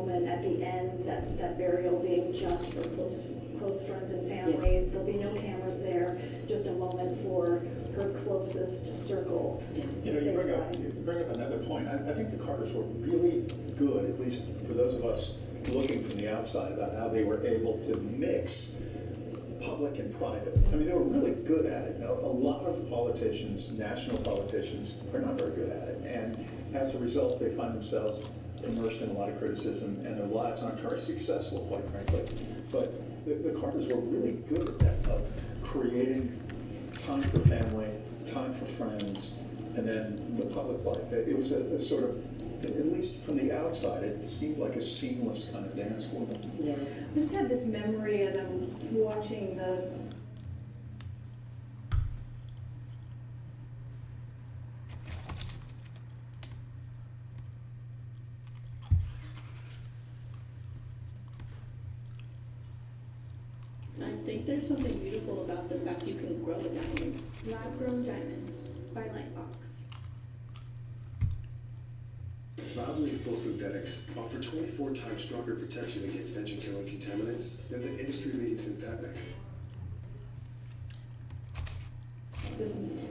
moment at the end, that burial being just for close friends and family. Yeah. There'll be no cameras there, just a moment for her closest circle. Yeah. You bring up another point. I think the Carters were really good, at least for those of us looking from the outside, about how they were able to mix public and private. I mean, they were really good at it. Now, a lot of politicians, national politicians, are not very good at it. And as a result, they find themselves immersed in a lot of criticism, and their lives aren't very successful, quite frankly. But the Carters were really good at that, of creating time for family, time for friends, and then the public life. It was a sort of, at least from the outside, it seemed like a seamless kind of dance for them. Yeah. I just had this memory as I'm watching the I think there's something beautiful about the fact you can grow a diamond. lab-grown diamonds by Lightbox. Valvoline Full Synthetics offer 24 times stronger protection against engine-killing contaminants than the industry-leading synthetic.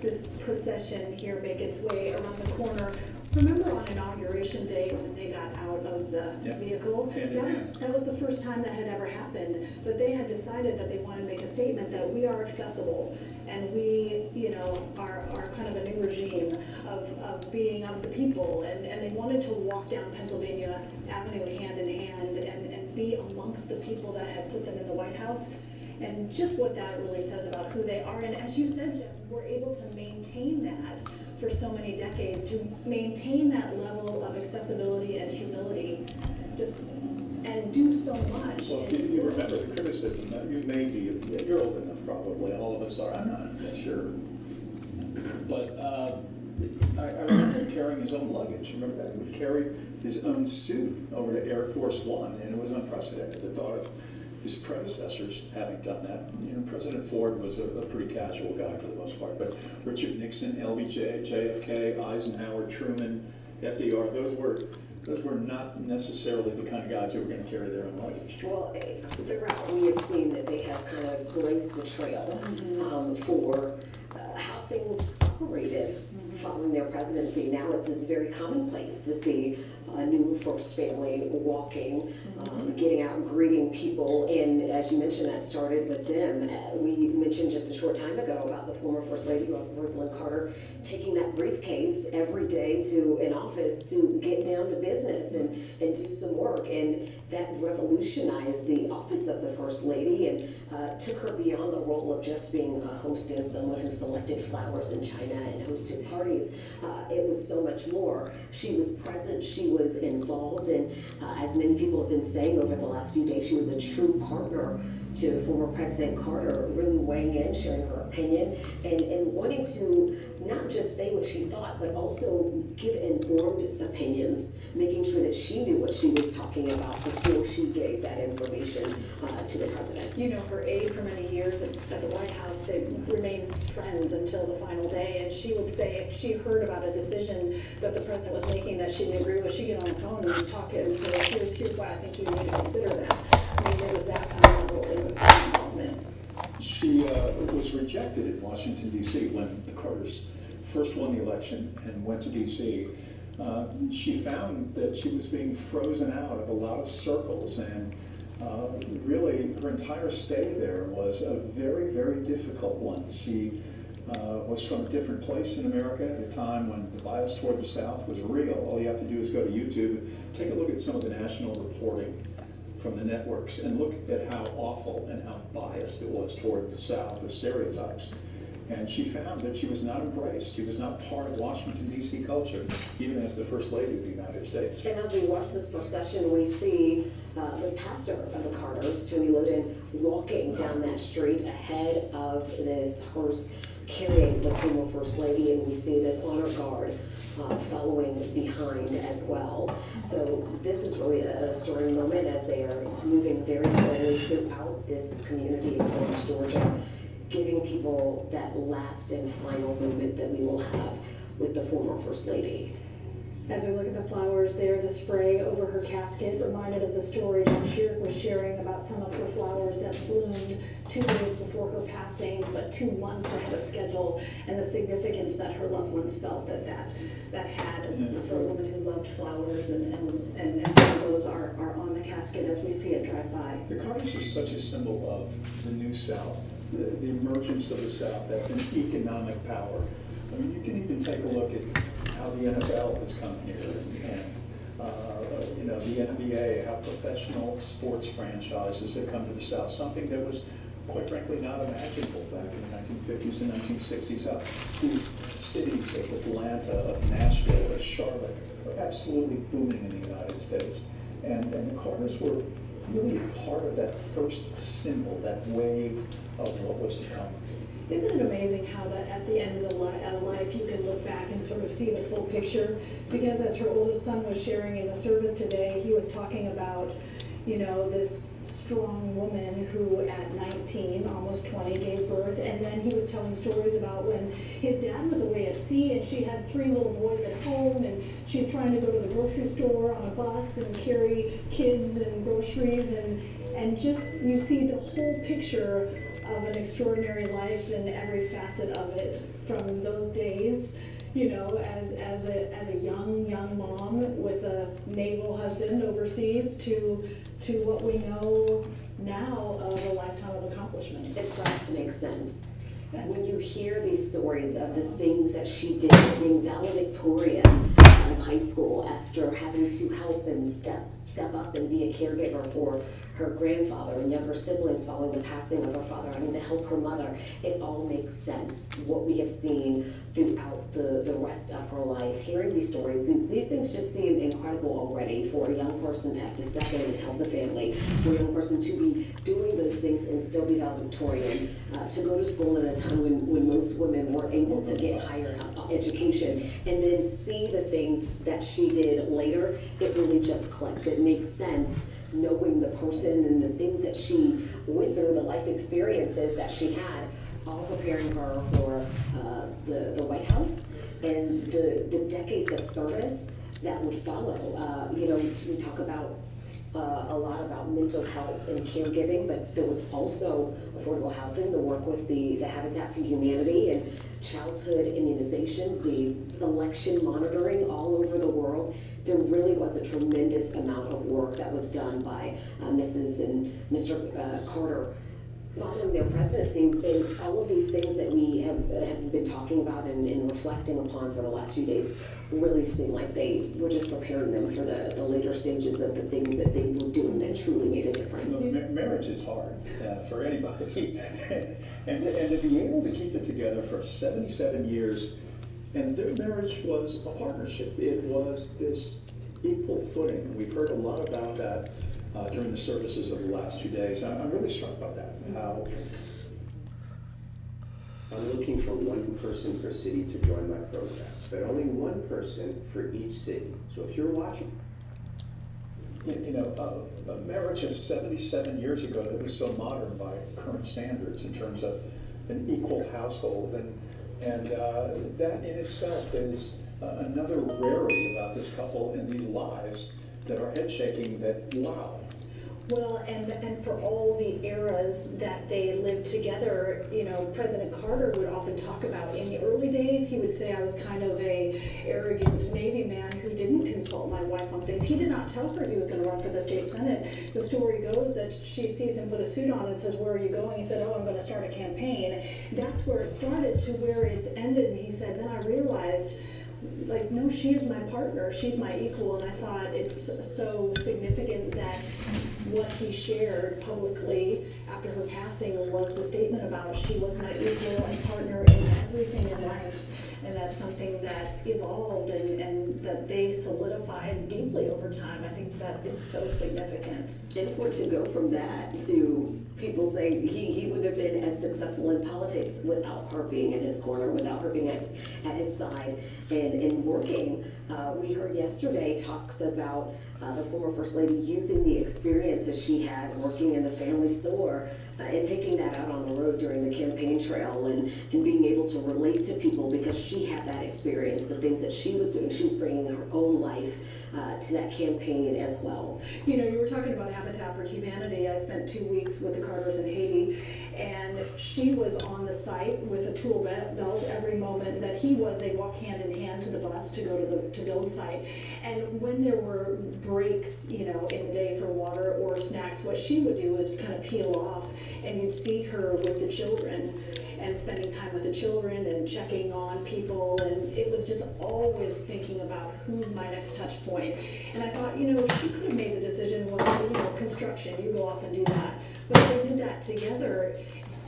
This procession here make its way around the corner. Remember on Inauguration Day when they got out of the vehicle? That was the first time that had ever happened. But they had decided that they wanted to make a statement that we are accessible and we, are kind of a new regime of being of the people. And they wanted to walk down Pennsylvania Avenue hand in hand and be amongst the people that had put them in the White House. And just what that really says about who they are. And as you said, Jeff, we're able to maintain that for so many decades, to maintain that level of accessibility and humility, and do so much. Well, if you remember the criticism that you may be, you're old enough probably, all of us are, I'm not sure. But I remember him carrying his own luggage. Remember that? He would carry his own suit over to Air Force One, and it was unprecedented. The thought of his predecessors having done that. President Ford was a pretty casual guy for the most part, but Richard Nixon, LBJ, JFK, Eisenhower, Truman, FDR, those were not necessarily the kind of guys who were going to carry their own luggage. Well, throughout we have seen that they have kind of blazed the trail for how things operated following their presidency. Now it's very commonplace to see a new first family walking, getting out and greeting people, and as you mentioned, that started with them. We mentioned just a short time ago about the former First Lady, Rosalynn Carter, taking that briefcase every day to an office to get down to business and do some work, and that revolutionized the office of the First Lady and took her beyond the role of just being a hostess, someone who selected flowers in China and hosted parties. It was so much more. She was present, she was involved, and as many people have been saying over the last few days, she was a true partner to former President Carter, really weighing in, sharing her opinion, and wanting to not just say what she thought, but also give informed opinions, making sure that she knew what she was talking about before she gave that information to the president. Her aide for many years at the White House, they remained friends until the final day, and she would say if she heard about a decision that the president was making that she didn't agree with, she'd get on the phone and talk it and say, here's why I think you need to consider that. I mean, there was that kind of level of involvement. She was rejected in Washington, D.C. when the Carters first won the election and went to D.C. She found that she was being frozen out of a lot of circles, and really her entire stay there was a very, very difficult one. She was from a different place in America at a time when the bias toward the South was real. All you have to do is go to YouTube, take a look at some of the national reporting from the networks, and look at how awful and how biased it was toward the South, the stereotypes. And she found that she was not embraced. She was not part of Washington, D.C. culture, even as the First Lady of the United States. And as we watch this procession, we see the pastor of the Carters, Tony Loden, walking down that street ahead of this hearse carrying the former First Lady, and we see this honor guard following behind as well. So this is really a stirring moment as they are moving very slowly throughout this community of Orange, Georgia, giving people that last and final moment that we will have with the former First Lady. As we look at the flowers there, the spray over her casket reminded of the story John Shearer was sharing about some of her flowers that bloomed 2 days before her passing, but 2 months ahead of schedule, and the significance that her loved ones felt that had for a woman who loved flowers, and some of those are on the casket as we see it drive by. The Carters are such a symbol of the New South, the emergence of the South as an economic power. I mean, you can even take a look at how the NFL has come here, and the NBA, how professional sports franchises have come to the South, something that was, quite frankly, not imaginable back in the 1950s and 1960s. How these cities of Atlanta, of Nashville, of Charlotte are absolutely booming in the United States. And the Carters were really part of that first symbol, that wave of what was to come. Isn't it amazing how that at the end of life you can look back and sort of see the full picture? Because as her oldest son was sharing in the service today, he was talking about, this strong woman who at 19, almost 20, gave birth, and then he was telling stories about when his dad was away at sea and she had 3 little boys at home, and she's trying to go to the grocery store on a bus and carry kids and groceries, and just you see the whole picture of an extraordinary life and every facet of it from those days, as a young mom with a naval husband overseas to what we know now of a lifetime of accomplishments. It starts to make sense. When you hear these stories of the things that she did, being valedictorian out of high school after having to help and step up and be a caregiver for her grandfather and younger siblings following the passing of her father, having to help her mother, it all makes sense. What we have seen throughout the rest of her life, hearing these stories, these things just seem incredible already for a young person to have to step in and help the family, for a young person to be doing those things and still be valedictorian, to go to school at a time when most women weren't able to get higher education, and then see the things that she did later. It really just clicks. It makes sense, knowing the person and the things that she went through, the life experiences that she had, all preparing her for the White House and the decades of service that would follow. We talk about a lot about mental health and caregiving, but there was also affordable housing, the work with the Habitat for Humanity and childhood immunizations, the election monitoring all over the world. There really was a tremendous amount of work that was done by Mrs. and Mr. Carter following their presidency, and all of these things that we have been talking about and reflecting upon for the last few days really seem like they were just preparing them for the later stages of the things that they were doing that truly made a difference. Marriage is hard for anybody, and to be able to keep it together for 77 years, and their marriage was a partnership. It was this equal footing. We've heard a lot about that during the services of the last 2 days. I'm really struck by that. How I'm looking for one person per city to join my program, but only one person for each city. So if you're watching, a marriage of 77 years ago that was so modern by current standards in terms of an equal household, and that in itself is another rarity about this couple and these lives that are head shaking. That wow. Well, and for all the eras that they lived together, President Carter would often talk about in the early days, he would say, I was kind of a arrogant Navy man who didn't consult my wife on things. He did not tell her he was going to run for the state Senate. The story goes that she sees him put a suit on and says, where are you going? He said, I'm going to start a campaign. That's where it started to where it's ended. And he said, then I realized, no, she is my partner, she's my equal, and I thought it's so significant that what he shared publicly after her passing was the statement about she was my equal and partner in everything in life, and that's something that evolved and that they solidified deeply over time. I think that is so significant. And for it to go from that to people saying he wouldn't have been as successful in politics without her being in his corner, without her being at his side, and in working. We heard yesterday talks about the former First Lady using the experiences she had working in the family store and taking that out on the road during the campaign trail and being able to relate to people because she had that experience, the things that she was doing. She was bringing her own life to that campaign as well. You know, you were talking about Habitat for Humanity. I spent 2 weeks with the Carters in Haiti, and she was on the site with a tool belt every moment that he was. They walk hand in hand to the bus to go to build site. And when there were breaks, you know, in the day for water or snacks, what she would do is kind of peel off, and you'd see her with the children and spending time with the children and checking on people, and it was just always thinking about who's my next touch point. And I thought, you know, she could have made the decision, well, you know, construction, you go off and do that. But they did that together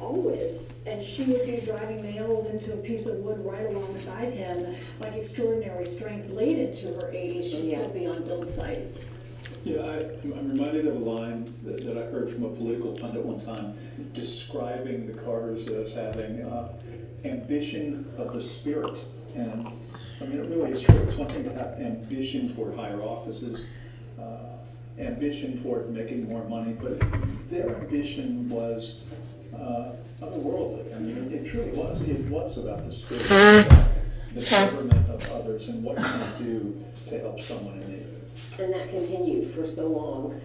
always, and she would be driving nails into a piece of wood right alongside him, like extraordinary strength. Late into her 80s, she'd still be on build sites. Yeah, I'm reminded of a line that I heard from a political pundit one time describing the Carters as having ambition of the spirit. And I mean, it really is true. It's one thing to have ambition toward higher offices, ambition toward making more money, but their ambition was otherworldly. I mean, it truly was. It was about the spirit, the government of others, and what can I do to help someone in need. And that continued for so long.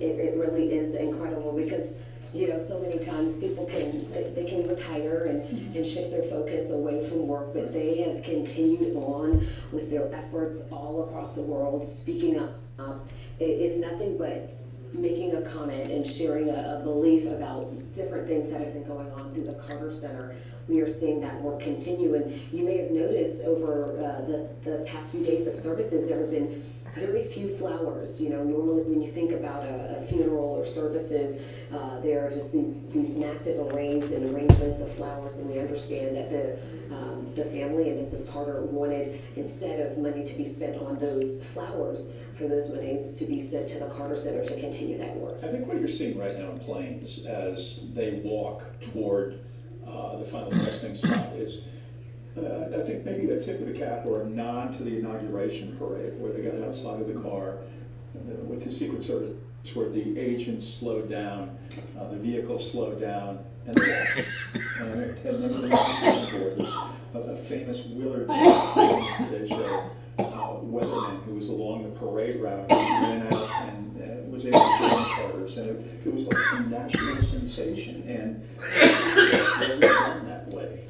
It really is incredible because, you know, so many times people they can retire and shift their focus away from work, but they have continued on with their efforts all across the world, speaking up, if nothing but making a comment and sharing a belief about different things that have been going on through the Carter Center. We are seeing that work continue, and you may have noticed over the past few days of services, there have been very few flowers. You know, normally when you think about a funeral or services, there are just these massive arrays and arrangements of flowers, and we understand that the family and Mrs. Carter wanted, instead of money to be spent on those flowers, for those monies to be sent to the Carter Center to continue that work. I think what you're seeing right now in Plains as they walk toward the final resting spot is, I think maybe the tip of the cap or a nod to the inauguration parade where they got outside of the car with the Secret Service, where the agents slowed down, the vehicle slowed down, and then there's a famous Willard Today Show weatherman who was along the parade route and went out and was able to join Carter's, and it was like a national sensation, and it just wasn't done that way.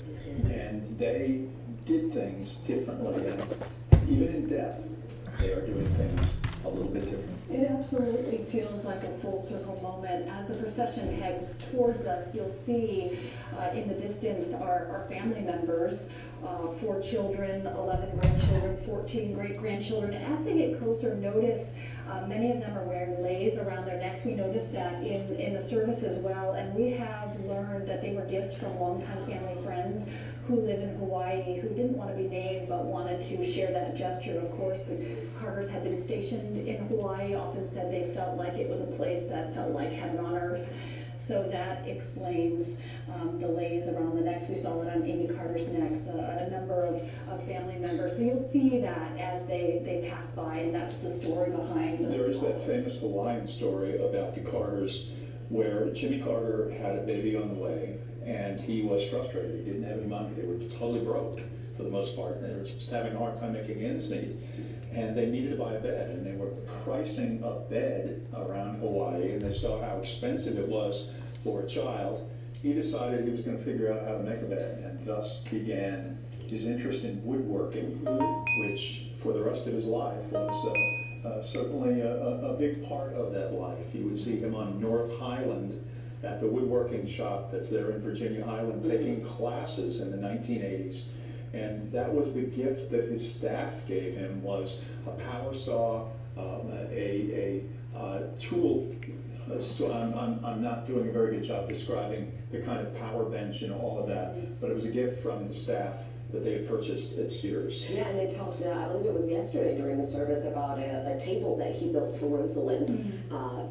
And they did things differently, and even in death, they are doing things a little bit different. It absolutely feels like a full circle moment. As the procession heads towards us, you'll see in the distance our family members, 4 children, 11 grandchildren, 14 great-grandchildren. As they get closer, notice many of them are wearing leis around their necks. We noticed that in the service as well, and we have learned that they were gifts from longtime family friends who live in Hawaii, who didn't want to be named but wanted to share that gesture. Of course, the Carters had been stationed in Hawaii, often said they felt like it was a place that felt like heaven on earth. So that explains the leis around the necks. We saw it on Amy Carter's necks, a number of family members. So you'll see that as they pass by, and that's the story behind There is that famous Hawaiian story about the Carters where Jimmy Carter had a baby on the way, and he was frustrated. He didn't have any money. They were totally broke for the most part. They were just having a hard time making ends meet. And they needed to buy a bed, and they were pricing a bed around Hawaii, and they saw how expensive it was for a child. He decided he was going to figure out how to make a bed, and thus began his interest in woodworking, which for the rest of his life was certainly a big part of that life. You would see him on North Highland at the woodworking shop that's there in Virginia Island, taking classes in the 1980s. And that was the gift that his staff gave him, was a power saw, a tool. So I'm not doing a very good job describing the kind of power bench and all of that, but it was a gift from the staff that they had purchased at Sears. Yeah, and they talked, I believe it was yesterday during the service, about a table that he built for Rosalynn,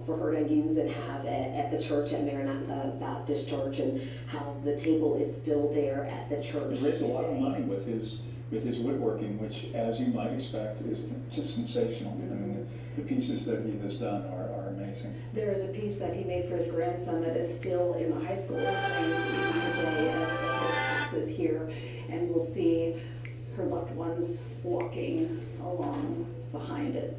for her to use and have at the church at Maranatha Baptist Church, and how the table is still there at the church. He raised a lot of money with his with his woodworking, which, as you might expect, is just sensational. I mean, the pieces that he has done are amazing. There is a piece that he made for his grandson that is still in the high school claims even today as the host passes here, and we'll see her loved ones walking along behind it.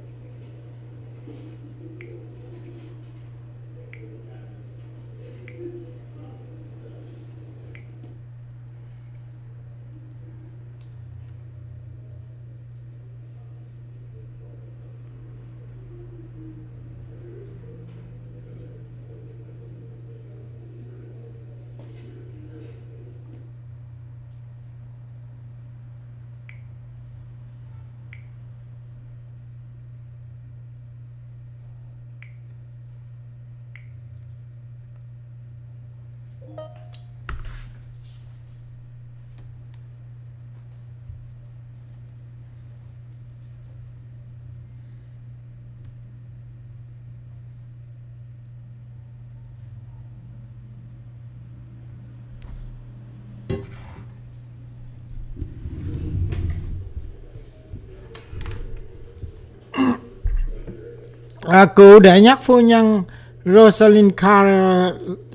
Cựu đệ nhất phu nhân Rosalynn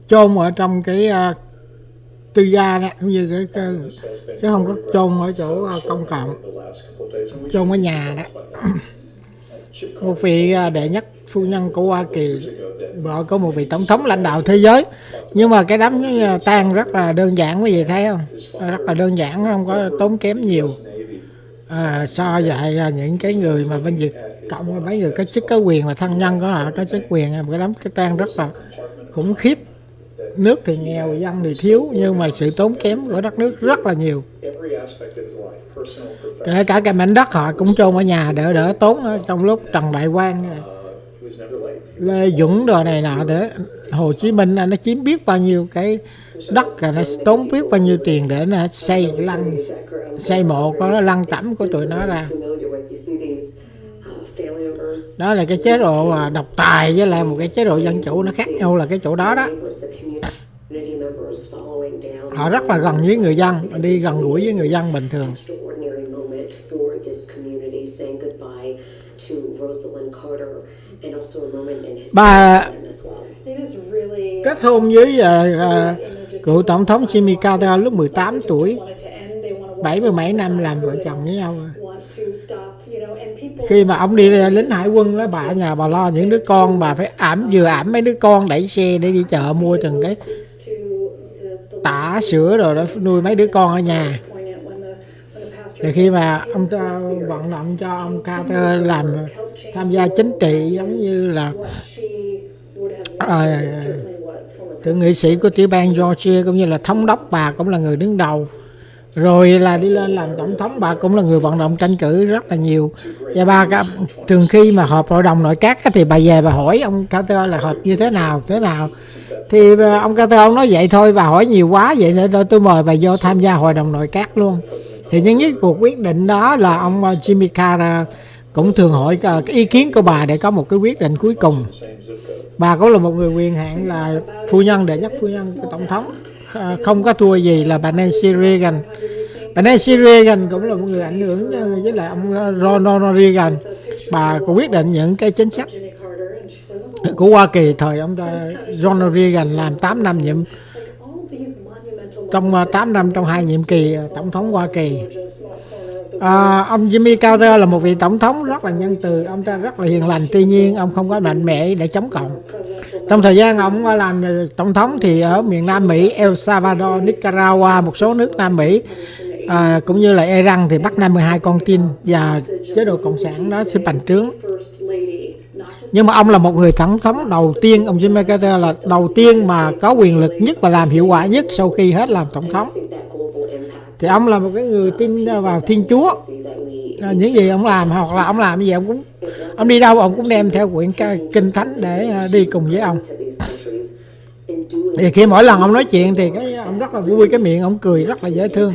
chôn ở trong cái tư gia đó, cũng như cái chứ không có chôn ở chỗ công cộng, chôn ở nhà đó. Một vị đệ nhất phu nhân của Hoa Kỳ, vợ có một vị tổng thống lãnh đạo thế giới. Nhưng mà cái đám tang rất là đơn giản, quý vị thấy không? Rất là đơn giản, không có tốn kém nhiều. So với những cái người mà bên Việt Cộng, mấy người có chức có quyền và thân nhân có là có chức quyền, cái đám cái tang rất là khủng khiếp. Nước thì nghèo, dân thì thiếu, nhưng mà sự tốn kém của đất nước rất là nhiều. Kể cả cái mảnh đất họ cũng chôn ở nhà đỡ tốn. Trong lúc Trần Đại Quang, Lê Duẩn đồ này nọ, để Hồ Chí Minh nó chiếm biết bao nhiêu cái đất, nó tốn biết bao nhiêu tiền để nó xây lăng, xây mộ có nó lăng tẩm của tụi nó ra. Đó là cái chế độ độc tài với lại một cái chế độ dân chủ, nó khác nhau là cái chỗ đó đó. Họ rất là gần với người dân, đi gần gũi với người dân bình thường. Bà kết hôn với cựu tổng thống Jimmy Carter lúc 18 tuổi, 70 năm làm vợ chồng với nhau. Khi mà ông đi lính hải quân đó, bà ở nhà bà lo những đứa con, bà phải vừa ẵm mấy đứa con, đẩy xe để đi chợ mua từng cái tả sữa rồi đó, nuôi mấy đứa con ở nhà. Rồi khi mà ông vận động cho ông Carter tham gia chính trị, giống như là thượng nghị sĩ của tiểu bang Georgia, cũng như là thống đốc, bà cũng là người đứng đầu. Rồi là đi lên làm tổng thống, bà cũng là người vận động tranh cử rất là nhiều. Và bà thường khi mà họp hội đồng nội các thì bà về bà hỏi ông Carter là họp như thế nào. Thì ông Carter ông nói vậy thôi, bà hỏi nhiều quá vậy nên tôi mời bà vô tham gia hội đồng nội các luôn. Thì những cái cuộc quyết định đó là ông Jimmy Carter cũng thường hỏi cái ý kiến của bà để có một cái quyết định cuối cùng. Bà cũng là một người quyền hạn, là phu nhân đệ nhất phu nhân của tổng thống, không có thua gì là bà Nancy Reagan. Bà Nancy Reagan cũng là một người ảnh hưởng với lại ông Ronald Reagan. Bà cũng quyết định những cái chính sách của Hoa Kỳ thời ông Ronald Reagan làm 8 năm trong 8 năm trong 2 nhiệm kỳ tổng thống Hoa Kỳ. Ông Jimmy Carter là một vị tổng thống rất là nhân từ, ông ta rất là hiền lành, tuy nhiên ông không có mạnh mẽ để chống cộng. Trong thời gian ông làm tổng thống thì ở miền Nam Mỹ, El Salvador, Nicaragua, một số nước Nam Mỹ, cũng như là Iran thì bắt 52 con tin và chế độ cộng sản đó sẽ bành trướng. Nhưng mà ông là một người tổng thống đầu tiên, ông Jimmy Carter là đầu tiên mà có quyền lực nhất và làm hiệu quả nhất sau khi hết làm tổng thống. Thì ông là một cái người tin vào Thiên Chúa. Những gì ông làm, hoặc là ông làm gì ông đi đâu ông cũng đem theo quyển kinh thánh để đi cùng với ông. Thì khi mỗi lần ông nói chuyện thì ông rất là vui, cái miệng ông cười rất là dễ thương.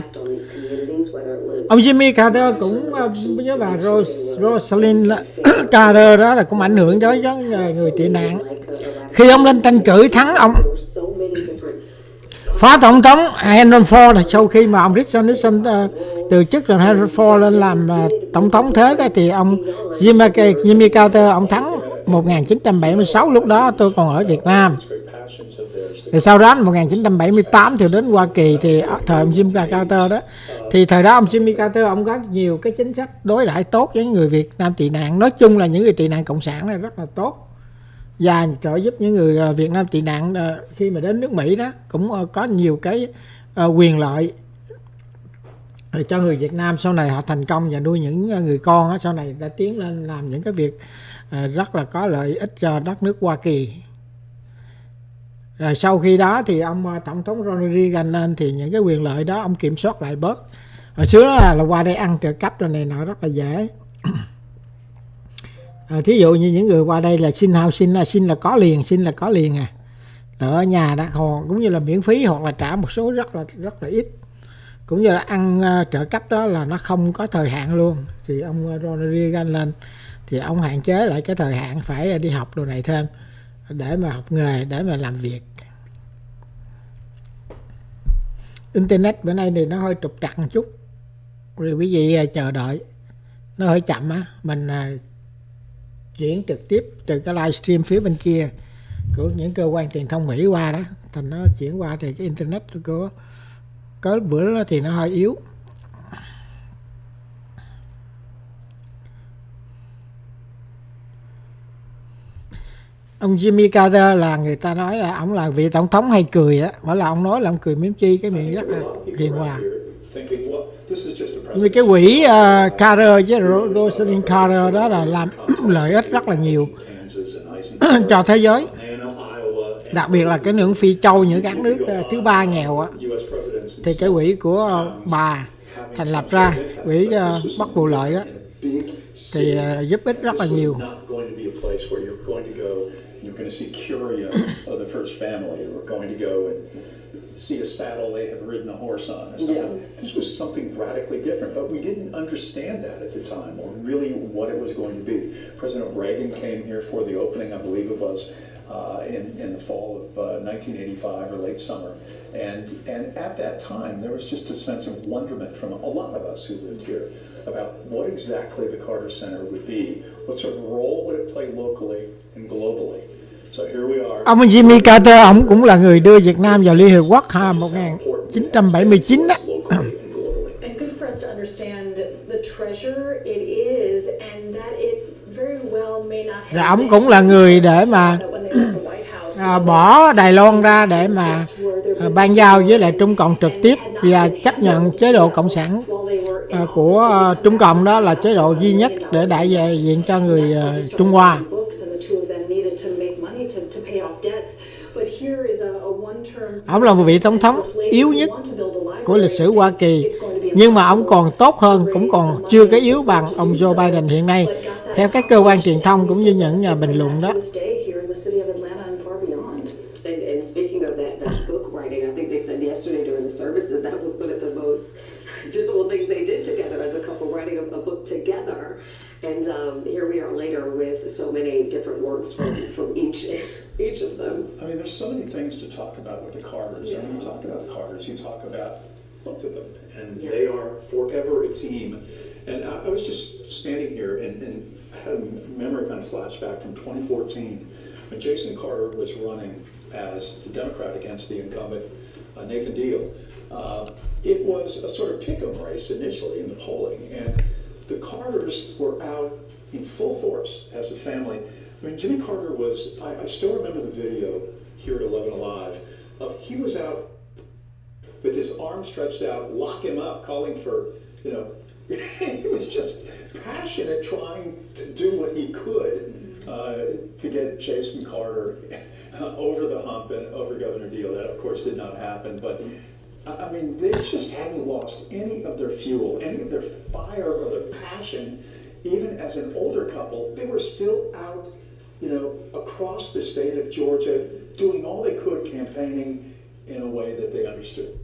Ông Jimmy Carter cũng với bà Rosalynn Carter đó là cũng ảnh hưởng tới người tị nạn. Khi ông lên tranh cử thắng, ông phó tổng thống Henry Ford sau khi mà ông Richard Nixon từ chức rồi Henry Ford lên làm tổng thống thế đó, thì ông Jimmy Carter ông thắng 1976, lúc đó tôi còn ở Việt Nam. Thì sau đó 1978 thì đến Hoa Kỳ, thì thời ông Jimmy Carter đó, thì thời đó ông Jimmy Carter ông có nhiều cái chính sách đối đãi tốt với người Việt Nam tị nạn. Nói chung là những người tị nạn cộng sản này rất là tốt, và trợ giúp những người Việt Nam tị nạn khi mà đến nước Mỹ đó cũng có nhiều cái quyền lợi cho người Việt Nam. Sau này họ thành công và nuôi những người con đó, sau này đã tiến lên làm những cái việc rất là có lợi ích cho đất nước Hoa Kỳ. Rồi sau khi đó thì ông tổng thống Ronald Reagan lên, thì những cái quyền lợi đó ông kiểm soát lại bớt. Hồi xưa đó là qua đây ăn trợ cấp rồi này nọ rất là dễ. Thí dụ như những người qua đây là xin là có liền à. Ở nhà đã cũng như là miễn phí, hoặc là trả một số rất là ít. Cũng như là ăn trợ cấp đó là nó không có thời hạn luôn. Thì ông Ronald Reagan lên thì ông hạn chế lại cái thời hạn phải đi học đồ này thêm, để mà học nghề, để mà làm việc. Internet bữa nay thì nó hơi trục trặc một chút, vì quý vị chờ đợi nó hơi chậm á. Mình chuyển trực tiếp từ cái livestream phía bên kia của những cơ quan truyền thông Mỹ qua đó, thành nó chuyển qua thì cái internet của có bữa đó thì nó hơi yếu. Ông Jimmy Carter là người ta nói là ông là vị tổng thống hay cười á, mỗi là ông nói là ông cười miếm chi, cái miệng rất là hiền hòa. Vì cái quỹ Carter với Rosalynn Carter đó là làm lợi ích rất là nhiều cho thế giới, đặc biệt là cái nước Phi Châu, những các nước thứ ba nghèo á, thì cái quỹ của bà thành lập ra, quỹ bất vụ lợi đó, thì giúp ích rất là nhiều. You're going to see curios of the first family who are going to go and see a saddle they have ridden a horse on or something. Yeah. This was something radically different, but we didn't understand that at the time, or really what it was going to be. President Reagan came here for the opening, I believe it was in the fall of 1985 or late summer. And at that time, there was just a sense of wonderment from a lot of us who lived here about what exactly the Carter Center would be, what sort of role would it play locally and globally. So here we are. Ông Jimmy Carter, ông cũng là người đưa Việt Nam vào Liên Hiệp Quốc 1979 đó. And good for us to understand the treasure it is and that it very well may not have. Rồi ông cũng là người để mà bỏ Đài Loan ra để mà ban giao với lại Trung Cộng trực tiếp, và chấp nhận chế độ cộng sản của Trung Cộng, đó là chế độ duy nhất để đại diện cho người Trung Hoa. Ông là một vị tổng thống yếu nhất của lịch sử Hoa Kỳ, nhưng mà ông còn tốt hơn, cũng còn chưa cái yếu bằng ông Joe Biden hiện nay, theo các cơ quan truyền thông cũng như những nhà bình luận đó. And speaking of that book writing, I think they said yesterday during the service that was one of the most difficult things they did together as a couple, writing a book together. And here we are later with so many different works from each of them. I mean, there's so many things to talk about with the Carters. Yeah. And when you talk about the Carters, you talk about both of them, and they are forever a team. And I was just standing here and I had a memory kind of flashback from 2014 when Jason Carter was running as the Democrat against the incumbent Nathan Deal. It was a sort of pick-em race initially in the polling, and the Carters were out in full force as a family. I mean, Jimmy Carter was, I still remember the video here at 11 Alive, of he was out with his arms stretched out, lock him up, calling for, you know, he was just passionate trying to do what he could to get Jason Carter over the hump and over Governor Deal. That, of course, did not happen. But, I mean, they just hadn't lost any of their fuel, any of their fire or their passion. Even as an older couple, they were still out, you know, across the state of Georgia, doing all they could campaigning in a way that they understood.